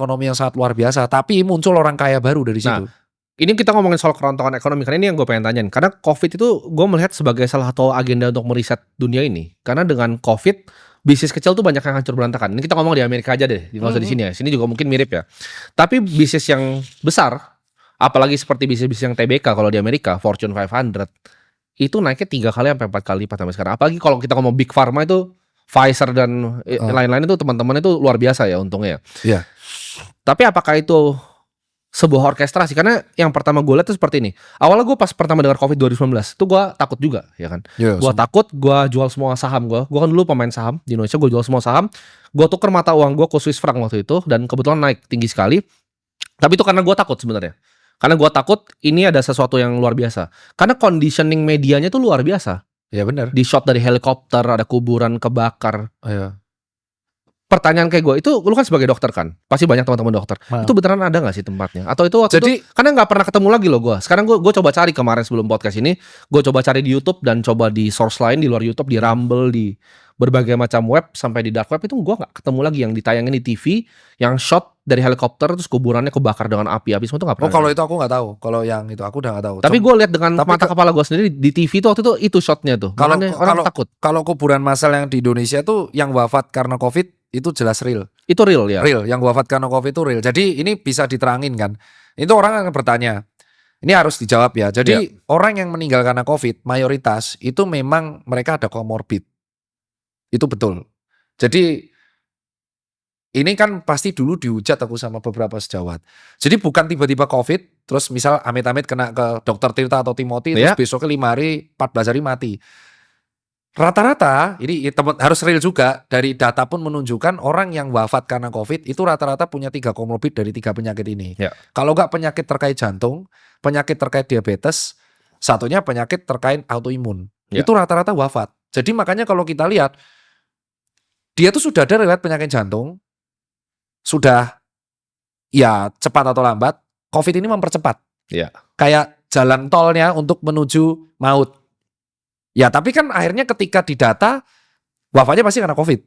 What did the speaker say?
ekonomi yang sangat luar biasa, tapi muncul orang kaya baru dari situ. Ini kita ngomongin soal kerontokan ekonomi, karena ini yang gue pengen tanyain. Karena COVID itu gue melihat sebagai salah satu agenda untuk meriset dunia ini. Karena dengan COVID, bisnis kecil tuh banyak yang hancur berantakan. Ini kita ngomong di Amerika aja deh, nggak usah di sini ya. Sini juga mungkin mirip ya. Tapi bisnis yang besar, apalagi seperti bisnis-bisnis yang TBK kalau di Amerika, Fortune 500, itu naiknya 3 kali sampai 4 kali lipat sampai sekarang. Apalagi kalau kita ngomong Big Pharma itu, Pfizer dan lain-lain itu teman-teman itu luar biasa ya untungnya. Iya. Tapi apakah itu sebuah orkestrasi? Karena yang pertama gue lihat tuh seperti ini. Awalnya gue pas pertama dengar COVID 2019 itu gue takut juga, ya kan. Gue takut, gue jual semua saham gue. Gue kan dulu pemain saham di Indonesia, gue jual semua saham. Gue tuker mata uang gue ke Swiss franc waktu itu dan kebetulan naik tinggi sekali. Tapi itu karena gue takut sebenarnya. Karena gue takut ini ada sesuatu yang luar biasa. Karena conditioning medianya tuh luar biasa. Ya benar. Di shot dari helikopter, ada kuburan kebakar. Iya. Pertanyaan kayak gue, itu lu kan sebagai dokter kan, pasti banyak teman-teman dokter. Itu beneran ada nggak sih tempatnya? Atau itu waktu itu, karena nggak pernah ketemu lagi loh gue. Sekarang gue coba cari kemarin sebelum podcast ini, gue coba cari di YouTube dan coba di source lain di luar YouTube, di Rumble, di berbagai macam web sampai di dark web itu gue nggak ketemu lagi yang ditayangin di TV, yang shot dari helikopter terus kuburannya kebakar dengan api semua itu nggak pernah. Oh kalau itu aku nggak tahu, kalau yang itu aku udah nggak tahu. Tapi gue lihat dengan mata kepala gue sendiri di TV itu waktu itu shotnya tuh. Kalau orang takut. Kalau kuburan massal yang di Indonesia tuh yang wafat karena COVID itu jelas real. Itu real ya. Real, yang wafat karena COVID itu real. Jadi ini bisa diterangin kan. Itu orang akan bertanya. Ini harus dijawab ya. Jadi orang yang meninggal karena COVID mayoritas itu memang mereka ada komorbid. Itu betul. Jadi ini kan pasti dulu dihujat aku sama beberapa sejawat. Jadi bukan tiba-tiba COVID, terus misal amit-amit kena ke Dokter Tirta atau Timothy, terus besoknya 5 hari, 14 hari mati. Rata-rata, ini harus real juga, dari data pun menunjukkan orang yang wafat karena COVID itu rata-rata punya 3 komorbid dari 3 penyakit ini. Kalau nggak penyakit terkait jantung, penyakit terkait diabetes, satunya penyakit terkait autoimun. Itu rata-rata wafat. Jadi makanya kalau kita lihat, dia tuh sudah ada riwayat penyakit jantung, sudah ya cepat atau lambat, COVID ini mempercepat. Kayak jalan tolnya untuk menuju maut. Ya tapi kan akhirnya ketika didata, wafatnya pasti karena COVID.